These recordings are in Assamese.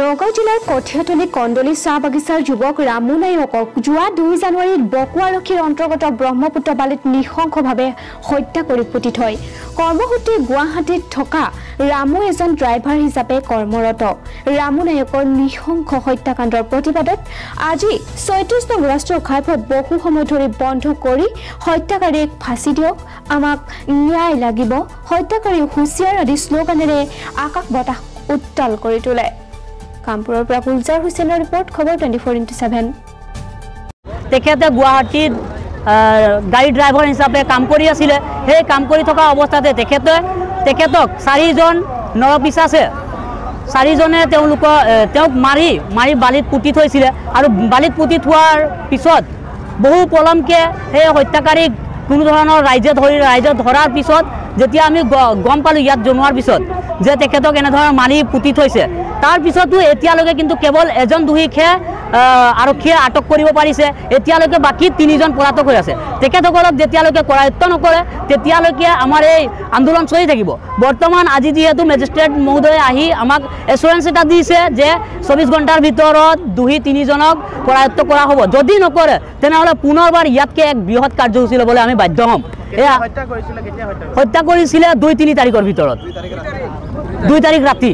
নগাঁও জিলাৰ কঠিয়াতলী কন্দলী চাহ বাগিচাৰ যুৱক ৰামু নায়কক যোৱা 2 জানুৱাৰীত বকুৱা আৰক্ষীৰ অন্তৰ্গত ব্ৰহ্মপুত্ৰ বালিত নিঃশংসভাৱে হত্যা কৰি পুতি থয়। কৰ্মসূত্ৰে গুৱাহাটীত থকা ৰামু এজন ড্ৰাইভাৰ হিচাপে কৰ্মৰত। ৰামু নায়কৰ নিঃশংস হত্যাকাণ্ডৰ প্ৰতিবাদত আজি ৩৬ নং ৰাষ্ট্ৰীয় ঘাইপথ বহু সময় ধৰি বন্ধ কৰি হত্যাকাৰীক ফাঁচি দিয়ক, আমাক ন্যায় লাগিব, হত্যাকাৰী হুঁচিয়াৰ আদি শ্লোগানেৰে আকাশ বতাহ উত্তাল কৰি তোলে। কামপুৰৰ পৰা গুলজাৰ হুছেইনৰ ৰিপৰ্ট, খবৰ 24x7। তেখেতে গুৱাহাটীত গাড়ী ড্ৰাইভাৰ হিচাপে কাম কৰি আছিলে। সেই কাম কৰি থকা অৱস্থাতে তেখেতক 4জন নৰপিচাচে 4জনে তেওঁক মাৰি বালিত পুতি থৈছিলে। আৰু বালিত পুতি থোৱাৰ পিছত বহু পলমকে সেই হত্যাকাৰীক কোনো ধৰণৰ ৰাইজে ধৰাৰ পিছত যেতিয়া আমি গম পালোঁ, ইয়াত জনোৱাৰ পিছত যে তেখেতক এনেধৰণৰ মাৰি পুতি থৈছে, তাৰ পিছতো এতিয়ালৈকে কিন্তু কেৱল এজন দোষীকহে আৰক্ষীয়ে আটক কৰিব পাৰিছে। এতিয়ালৈকে বাকী 3জন পলাতক হৈ আছে। তেখেতসকলক যেতিয়ালৈকে কৰায়ত্ব নকৰে তেতিয়ালৈকে আমাৰ এই আন্দোলন চলি থাকিব। বৰ্তমান আজি যিহেতু মেজিষ্ট্ৰেট মহোদয়ে আহি আমাক এছুৰেঞ্চ এটা দিছে যে 24 ঘণ্টাৰ ভিতৰত দোষী 3জনক কৰায়ত্ব কৰা হ'ব। যদি নকৰে তেনেহ'লে পুনৰবাৰ ইয়াতকৈ এক বৃহৎ কাৰ্যসূচী ল'বলৈ আমি বাধ্য হ'ম। এয়া হত্যা কৰিছিলে 2-3 তাৰিখৰ ভিতৰত, 2 তাৰিখ ৰাতি,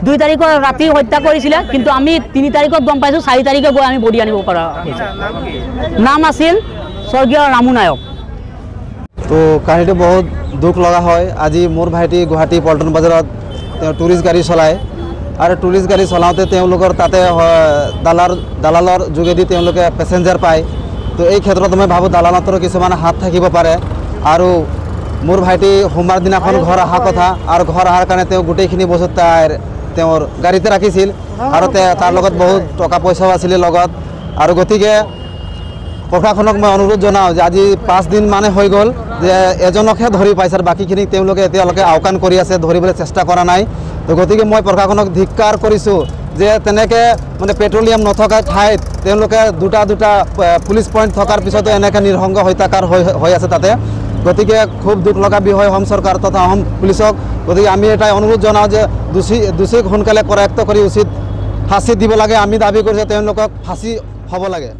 2 তাৰিখৰ ৰাতি হত্যা কৰিছিলে। কিন্তু আমি 3 তাৰিখত গম পাইছোঁ, 4 তাৰিখে গৈ আমি বডি আনিব পৰা হৈছে। নাম আছিল স্বৰ্গীয় ৰামু নায়ক। তো কাহিনীটো বহুত দুখ লগা হয়। আজি মোৰ ভাইটি গুৱাহাটী পল্টন বজাৰত টুৰিষ্ট গাড়ী চলায়, আৰু টুৰিষ্ট গাড়ী চলাওঁতে তেওঁলোকৰ তাতে দালালৰ যোগেদি তেওঁলোকে পেচেঞ্জাৰ পায়। তো এই ক্ষেত্ৰত মই ভাবোঁ দালালতৰো কিছুমান হাত থাকিব পাৰে। আৰু মোৰ ভাইটি সোমবাৰ দিনাখন ঘৰ অহা কথা, আৰু ঘৰ অহাৰ কাৰণে তেওঁ গোটেইখিনি বস্তু তেওঁৰ গাড়ীতে ৰাখিছিল, আৰু তাৰ লগত বহুত টকা পইচাও আছিলে লগত। আৰু গতিকে প্ৰশাসনক মই অনুৰোধ জনাওঁ যে আজি 5 দিন মানে হৈ গ'ল যে এজনকহে ধৰি পাইছে, আৰু বাকীখিনিক তেওঁলোকে এতিয়ালৈকে আওকাণ কৰি আছে, ধৰিবলৈ চেষ্টা কৰা নাই। তো গতিকে মই প্ৰশাসনক ধিক্কাৰ কৰিছোঁ যে তেনেকৈ মানে পেট্ৰলিয়াম নথকা ঠাইত তেওঁলোকে দুটা পুলিচ পইণ্ট থকাৰ পিছতো এনেকৈ নিৰ্সংগ হত্যাকাৰ হৈ আছে তাতে। গতিকে খুব দুখ লগা বিষয় অসম চৰকাৰ তথা অসম পুলিচক। গতিকে আমি এটাই অনুৰোধ জনাওঁ যে দোষীক সোনকালে কৰায়ত্ব কৰি উচিত শাস্তি দিব লাগে। আমি দাবী কৰিছোঁ তেওঁলোকক ফাঁচি হ'ব লাগে।